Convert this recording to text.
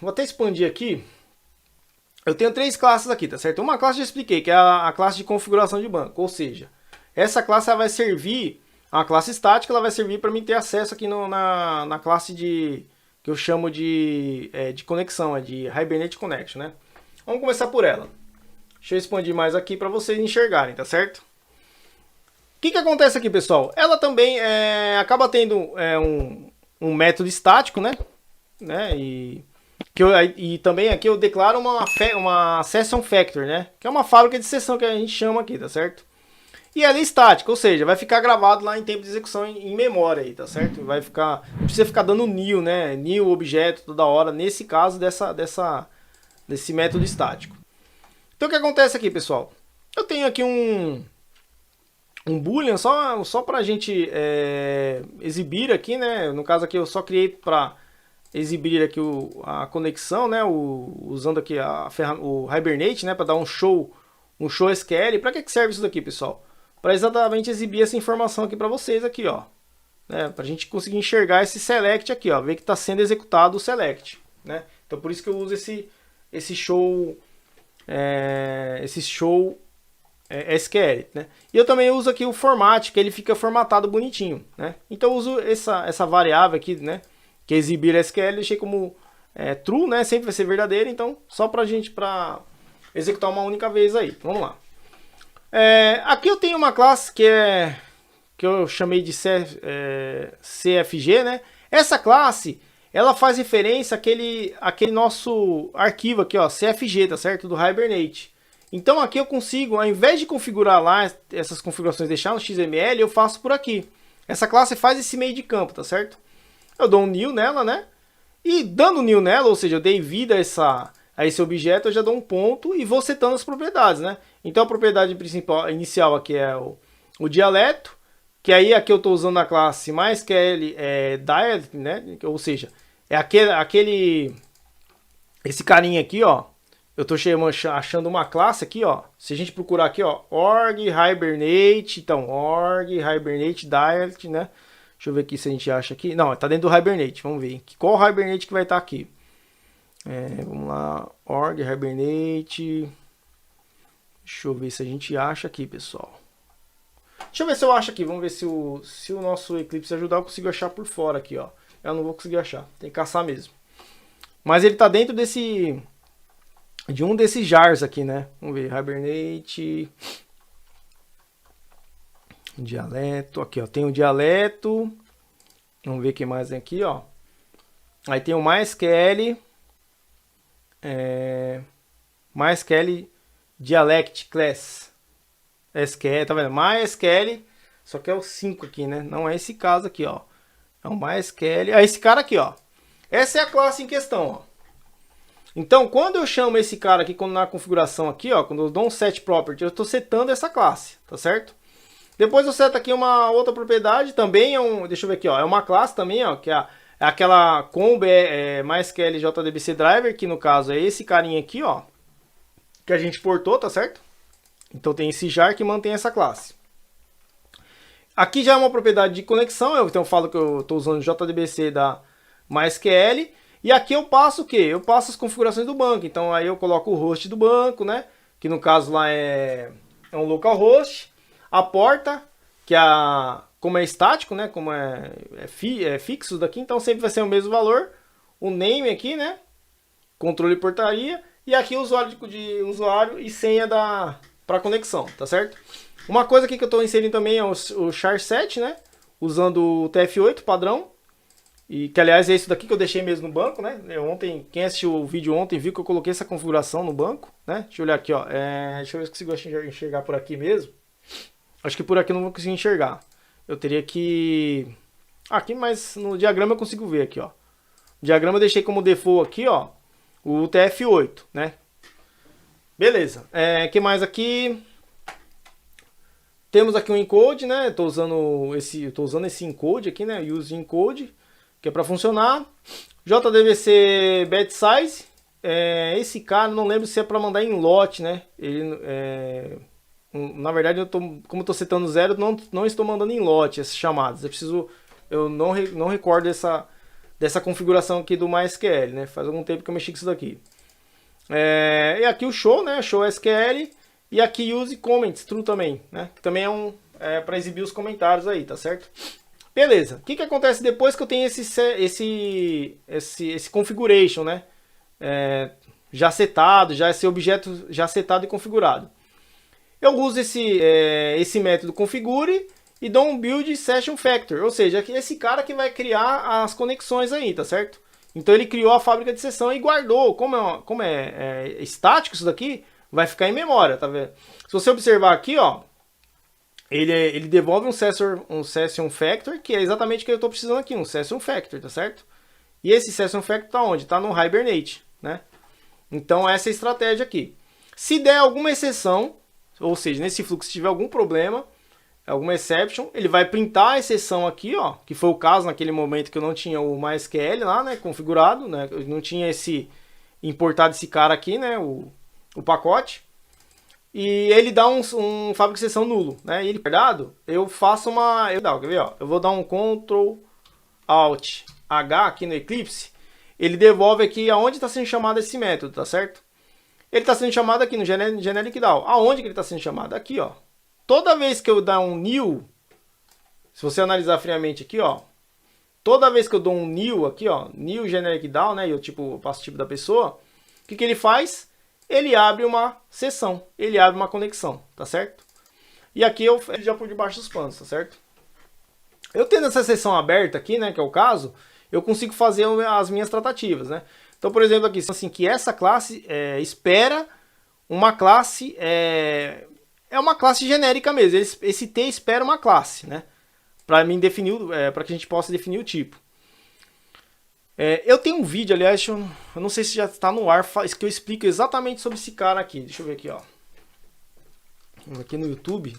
Vou até expandir aqui. Eu tenho três classes aqui, tá certo? Uma classe eu já expliquei, que é a classe de configuração de banco. Ou seja, essa classe ela vai servir, a classe estática, ela vai servir para mim ter acesso aqui na classe que eu chamo de conexão, de Hibernate Connection, né? Vamos começar por ela. Deixa eu expandir mais aqui para vocês enxergarem, tá certo? O que acontece aqui, pessoal? Ela também acaba tendo um método estático, né? E também aqui eu declaro uma session factor, né? Que é uma fábrica de sessão que a gente chama aqui, tá certo? E ela é estática, ou seja, vai ficar gravado lá em tempo de execução em memória aí, tá certo? Vai ficar, não precisa ficar dando new, né? New objeto toda hora, nesse caso desse método estático. Então o que acontece aqui, pessoal? Eu tenho aqui um boolean só pra gente exibir aqui, né? No caso aqui eu só criei para exibir aqui a conexão, né? Usando aqui o Hibernate, né? Para dar um show SQL. Para que serve isso daqui, pessoal? Para exatamente exibir essa informação aqui para vocês aqui, ó, né? Para a gente conseguir enxergar esse select aqui, ó, ver que está sendo executado o select, né? Então por isso que eu uso esse show SQL, né? E eu também uso aqui o format, que ele fica formatado bonitinho, né? Então eu uso essa variável aqui, né? Que é exibir SQL, deixei como true, né? Sempre vai ser verdadeiro, então só pra gente executar uma única vez aí. Vamos lá. Aqui eu tenho uma classe que eu chamei de CFG, né? Essa classe, ela faz referência àquele nosso arquivo aqui, ó, CFG, tá certo? Do Hibernate. Então aqui eu consigo, ao invés de configurar lá essas configurações, deixar no XML, eu faço por aqui. Essa classe faz esse meio de campo, tá certo? Eu dou um new nela, né? E dando new nela, ou seja, eu dei vida a esse objeto, eu já dou um ponto e vou setando as propriedades, né? Então a propriedade principal, inicial aqui é o dialeto, que aí aqui eu estou usando a classe MySQL dialect, né? Ou seja, é esse carinha aqui, ó. Eu estou achando uma classe aqui, ó. Se a gente procurar aqui, ó, org hibernate, então org hibernate dialect, né? Deixa eu ver aqui se a gente acha aqui. Não, está dentro do Hibernate. Vamos ver. Qual Hibernate que vai estar aqui? Vamos lá. Org Hibernate. Deixa eu ver se a gente acha aqui, pessoal. Deixa eu ver se eu acho aqui. Vamos ver se o nosso Eclipse ajudar. Eu consigo achar por fora aqui, ó. Eu não vou conseguir achar. Tem que caçar mesmo. Mas ele está dentro de um desses jars aqui, né? Vamos ver. Hibernate. Dialeto, aqui ó, tem o dialeto, vamos ver o que mais tem aqui, ó. Aí tem o MySQL, MySQL Dialect Class, SQL, tá vendo? MySQL, só que é o 5 aqui, né? Não é esse caso aqui, ó. É o MySQL, esse cara aqui, ó. Essa é a classe em questão, ó. Então, quando eu chamo esse cara aqui, quando na configuração aqui, ó, quando eu dou um set property, eu estou setando essa classe, tá certo? Depois eu seto aqui uma outra propriedade, também deixa eu ver aqui, ó, é uma classe também, ó, que é aquela comb MySQL JDBC driver, que no caso é esse carinha aqui, ó, que a gente portou, tá certo? Então tem esse jar que mantém essa classe. Aqui já é uma propriedade de conexão, então eu falo que eu estou usando JDBC da MySQL, e aqui eu passo o quê? Eu passo as configurações do banco, então aí eu coloco o host do banco, né, que no caso lá é um localhost. A porta, que como é estático, né? Como é fixo daqui, então sempre vai ser o mesmo valor. O name aqui, né? Controle portaria. E aqui o usuário e senha para conexão, tá certo? Uma coisa aqui que eu estou inserindo também é o char7, né? Usando o TF8 padrão. E que aliás é isso daqui que eu deixei mesmo no banco, né? Quem assistiu o vídeo ontem viu que eu coloquei essa configuração no banco, né? Deixa eu olhar aqui, ó. Deixa eu ver se eu consigo enxergar por aqui mesmo. Acho que por aqui eu não vou conseguir enxergar. Eu teria que... Aqui, mas no diagrama eu consigo ver aqui, ó. O diagrama eu deixei como default aqui, ó. O TF8, né? Beleza. Que mais aqui? Temos aqui um encode, né? Estou usando esse encode aqui, né? Use encode, que é para funcionar. JDBC batch size. Esse cara, não lembro se é para mandar em lot, né? Na verdade, como eu estou setando zero, não estou mandando em lote essas chamadas. Eu não recordo dessa configuração aqui do MySQL, né? Faz algum tempo que eu mexi com isso daqui. E aqui o show, né? Show SQL. E aqui use comments, true também, né? Que também é para exibir os comentários aí, tá certo? Beleza. O que acontece depois que eu tenho esse configuration, né? Já setado, já esse objeto já setado e configurado. Eu uso esse método configure e dou um build session factor, ou seja, esse cara que vai criar as conexões aí, tá certo? Então ele criou a fábrica de sessão e guardou. Como é estático isso daqui, vai ficar em memória, tá vendo? Se você observar aqui, ó, ele devolve um session factor, que é exatamente o que eu estou precisando aqui, um session factor, tá certo? E esse session factor tá onde? Tá no Hibernate, né? Então essa é a estratégia aqui. Se der alguma exceção, ou seja, nesse fluxo se tiver algum problema, alguma exception, ele vai printar a exceção aqui, ó, que foi o caso naquele momento que eu não tinha o MySQL lá, né, configurado, né, eu não tinha importado esse cara aqui, né, o pacote, e ele dá um fábrica de exceção nulo, né, e ele guardado, eu faço quer ver, ó, eu vou dar um Ctrl Alt H aqui no Eclipse, ele devolve aqui aonde está sendo chamado esse método, tá certo? Ele está sendo chamado aqui no generic DAO. Aonde que ele está sendo chamado? Aqui, ó. Toda vez que eu dar um new, se você analisar friamente aqui, ó, toda vez que eu dou um new aqui, ó, new generic DAO, né, e eu passo o tipo da pessoa, o que ele faz? Ele abre uma sessão, ele abre uma conexão, tá certo? E aqui ele já por debaixo dos panos, tá certo? Eu tendo essa sessão aberta aqui, né, que é o caso, eu consigo fazer as minhas tratativas, né? Então, por exemplo, aqui, assim, que essa classe espera uma classe, é uma classe genérica mesmo. Esse T espera uma classe, né? Para mim definir, para que a gente possa definir o tipo. Eu tenho um vídeo, aliás, eu não sei se já está no ar, que eu explico exatamente sobre esse cara aqui. Deixa eu ver aqui, ó. Aqui no YouTube.